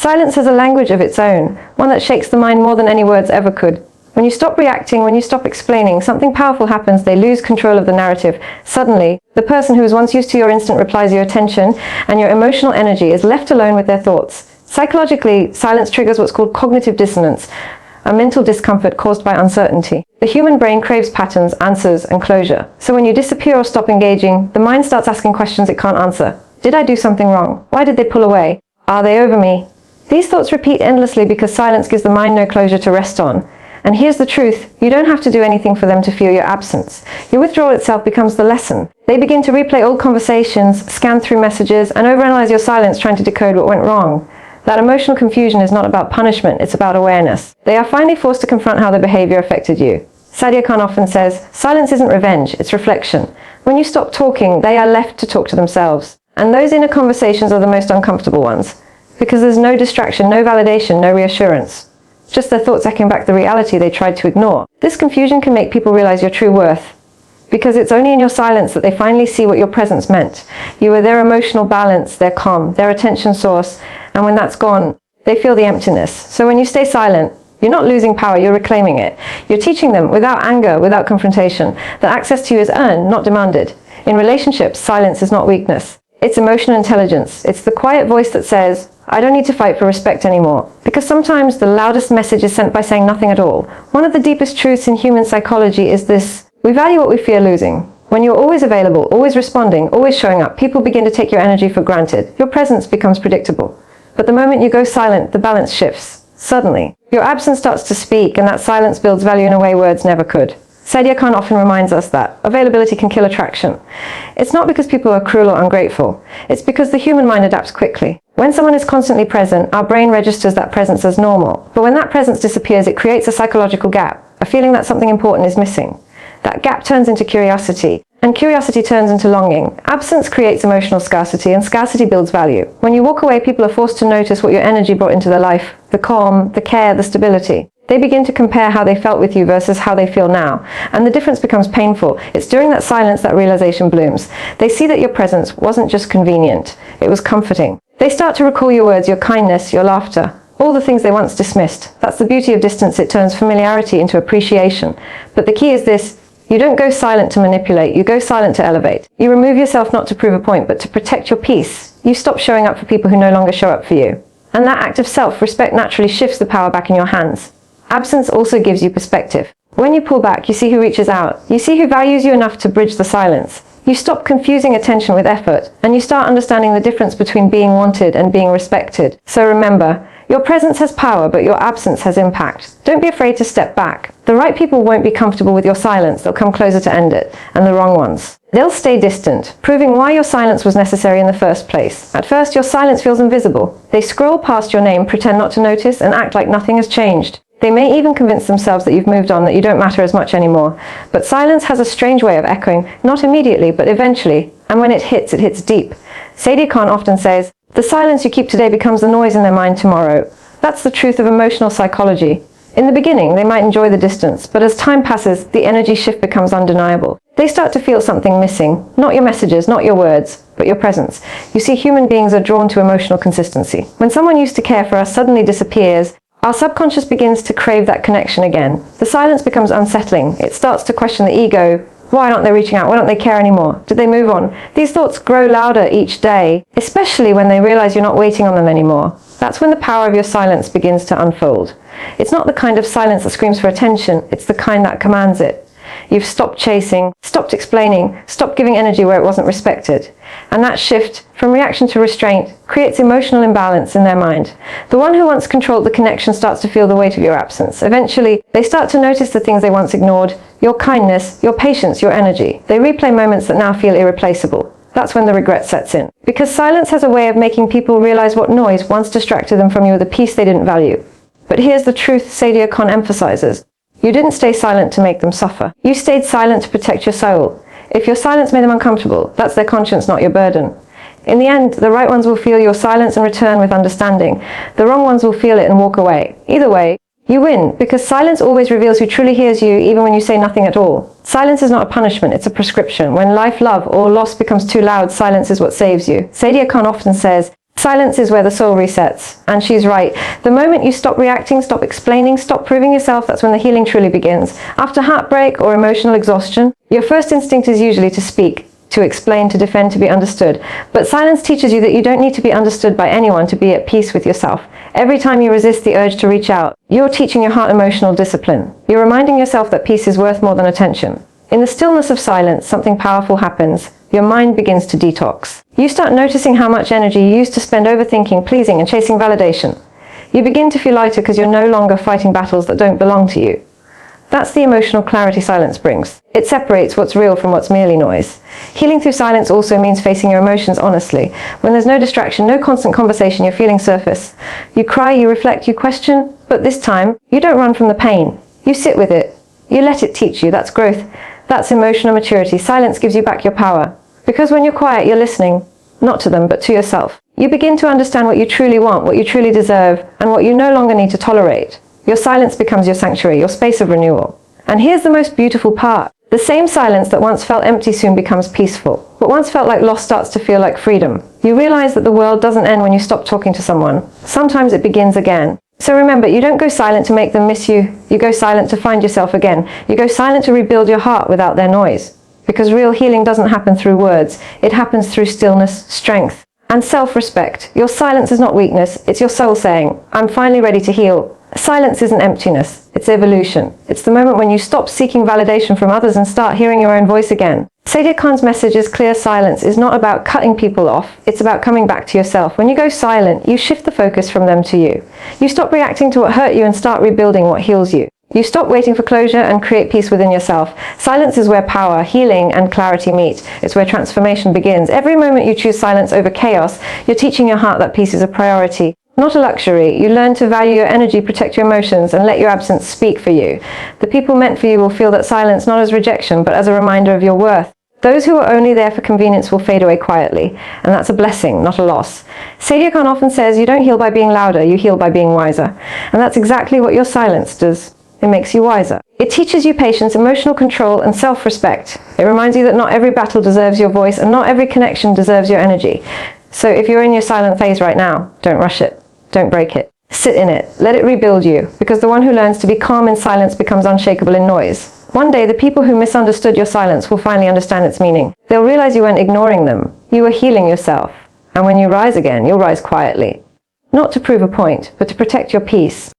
Silence has a language of its own, one that shakes the mind more than any words ever could. When you stop reacting, when you stop explaining, something powerful happens. They lose control of the narrative. Suddenly, the person who was once used to your instant replies, your attention, and your emotional energy is left alone with their thoughts. Psychologically, silence triggers what's called cognitive dissonance, a mental discomfort caused by uncertainty. The human brain craves patterns, answers, and closure. So when you disappear or stop engaging, the mind starts asking questions it can't answer. Did I do something wrong? Why did they pull away? Are they over me? These thoughts repeat endlessly because silence gives the mind no closure to rest on. And here's the truth, you don't have to do anything for them to feel your absence. Your withdrawal itself becomes the lesson. They begin to replay old conversations, scan through messages, and overanalyze your silence trying to decode what went wrong. That emotional confusion is not about punishment, it's about awareness. They are finally forced to confront how their behavior affected you. Sadia Khan often says, silence isn't revenge, it's reflection. When you stop talking, they are left to talk to themselves. And those inner conversations are the most uncomfortable ones. Because there's no distraction, no validation, no reassurance. Just their thoughts echoing back the reality they tried to ignore. This confusion can make people realize your true worth. Because it's only in your silence that they finally see what your presence meant. You were their emotional balance, their calm, their attention source, and when that's gone, they feel the emptiness. So when you stay silent, you're not losing power, you're reclaiming it. You're teaching them, without anger, without confrontation, that access to you is earned, not demanded. In relationships, silence is not weakness. It's emotional intelligence. It's the quiet voice that says, I don't need to fight for respect anymore. Because sometimes the loudest message is sent by saying nothing at all. One of the deepest truths in human psychology is this: we value what we fear losing. When you're always available, always responding, always showing up, people begin to take your energy for granted. Your presence becomes predictable. But the moment you go silent, the balance shifts. Suddenly, your absence starts to speak, and that silence builds value in a way words never could. Sadia Khan often reminds us that availability can kill attraction. It's not because people are cruel or ungrateful. It's because the human mind adapts quickly. When someone is constantly present, our brain registers that presence as normal. But when that presence disappears, it creates a psychological gap, a feeling that something important is missing. That gap turns into curiosity, and curiosity turns into longing. Absence creates emotional scarcity, and scarcity builds value. When you walk away, people are forced to notice what your energy brought into their life: the calm, the care, the stability. They begin to compare how they felt with you versus how they feel now, and the difference becomes painful. It's during that silence that realization blooms. They see that your presence wasn't just convenient, it was comforting. They start to recall your words, your kindness, your laughter, all the things they once dismissed. That's the beauty of distance, it turns familiarity into appreciation. But the key is this: you don't go silent to manipulate, you go silent to elevate. You remove yourself not to prove a point, but to protect your peace. You stop showing up for people who no longer show up for you. And that act of self-respect naturally shifts the power back in your hands. Absence also gives you perspective. When you pull back, you see who reaches out. You see who values you enough to bridge the silence. You stop confusing attention with effort, and you start understanding the difference between being wanted and being respected. So remember, your presence has power, but your absence has impact. Don't be afraid to step back. The right people won't be comfortable with your silence. They'll come closer to end it, and the wrong ones. They'll stay distant, proving why your silence was necessary in the first place. At first, your silence feels invisible. They scroll past your name, pretend not to notice, and act like nothing has changed. They may even convince themselves that you've moved on, that you don't matter as much anymore. But silence has a strange way of echoing, not immediately, but eventually. And when it hits deep. Sadia Khan often says, the silence you keep today becomes the noise in their mind tomorrow. That's the truth of emotional psychology. In the beginning, they might enjoy the distance, but as time passes, the energy shift becomes undeniable. They start to feel something missing. Not your messages, not your words, but your presence. You see, human beings are drawn to emotional consistency. When someone used to care for us suddenly disappears, our subconscious begins to crave that connection again. The silence becomes unsettling. It starts to question the ego. Why aren't they reaching out? Why don't they care anymore? Did they move on? These thoughts grow louder each day, especially when they realize you're not waiting on them anymore. That's when the power of your silence begins to unfold. It's not the kind of silence that screams for attention. It's the kind that commands it. You've stopped chasing, stopped explaining, stopped giving energy where it wasn't respected. And that shift from reaction to restraint creates emotional imbalance in their mind. The one who once controlled the connection starts to feel the weight of your absence. Eventually, they start to notice the things they once ignored: your kindness, your patience, your energy. They replay moments that now feel irreplaceable. That's when the regret sets in. Because silence has a way of making people realize what noise once distracted them from you, the peace they didn't value. But here's the truth Sadia Khan emphasizes. You didn't stay silent to make them suffer. You stayed silent to protect your soul. If your silence made them uncomfortable, that's their conscience, not your burden. In the end, the right ones will feel your silence and return with understanding. The wrong ones will feel it and walk away. Either way, you win, because silence always reveals who truly hears you, even when you say nothing at all. Silence is not a punishment, it's a prescription. When life, love, or loss becomes too loud, silence is what saves you. Sadia Khan often says, Silence is where the soul resets. And she's right. The moment you stop reacting, stop explaining, stop proving yourself, that's when the healing truly begins. After heartbreak or emotional exhaustion, your first instinct is usually to speak, to explain, to defend, to be understood. But silence teaches you that you don't need to be understood by anyone to be at peace with yourself. Every time you resist the urge to reach out, you're teaching your heart emotional discipline. You're reminding yourself that peace is worth more than attention. In the stillness of silence, something powerful happens. Your mind begins to detox. You start noticing how much energy you used to spend overthinking, pleasing, and chasing validation. You begin to feel lighter because you're no longer fighting battles that don't belong to you. That's the emotional clarity silence brings. It separates what's real from what's merely noise. Healing through silence also means facing your emotions honestly. When there's no distraction, no constant conversation, your feelings surface. You cry, you reflect, you question, but this time, you don't run from the pain. You sit with it. You let it teach you. That's growth. That's emotional maturity. Silence gives you back your power. Because when you're quiet, you're listening, not to them, but to yourself. You begin to understand what you truly want, what you truly deserve, and what you no longer need to tolerate. Your silence becomes your sanctuary, your space of renewal. And here's the most beautiful part. The same silence that once felt empty soon becomes peaceful. What once felt like loss starts to feel like freedom. You realize that the world doesn't end when you stop talking to someone. Sometimes it begins again. So remember, you don't go silent to make them miss you. You go silent to find yourself again. You go silent to rebuild your heart without their noise. Because real healing doesn't happen through words. It happens through stillness, strength, and self-respect. Your silence is not weakness. It's your soul saying, I'm finally ready to heal. Silence isn't emptiness. It's evolution. It's the moment when you stop seeking validation from others and start hearing your own voice again. Sadia Khan's message is clear. Silence is not about cutting people off. It's about coming back to yourself. When you go silent, you shift the focus from them to you. You stop reacting to what hurt you and start rebuilding what heals you. You stop waiting for closure and create peace within yourself. Silence is where power, healing, and clarity meet. It's where transformation begins. Every moment you choose silence over chaos, you're teaching your heart that peace is a priority, not a luxury. You learn to value your energy, protect your emotions, and let your absence speak for you. The people meant for you will feel that silence not as rejection, but as a reminder of your worth. Those who are only there for convenience will fade away quietly, and that's a blessing, not a loss. Sadia Khan often says, you don't heal by being louder, you heal by being wiser. And that's exactly what your silence does. It makes you wiser. It teaches you patience, emotional control, and self-respect. It reminds you that not every battle deserves your voice, and not every connection deserves your energy. So if you're in your silent phase right now, don't rush it. Don't break it. Sit in it. Let it rebuild you, because the one who learns to be calm in silence becomes unshakable in noise. One day, the people who misunderstood your silence will finally understand its meaning. They'll realize you weren't ignoring them. You were healing yourself. And when you rise again, you'll rise quietly. Not to prove a point, but to protect your peace.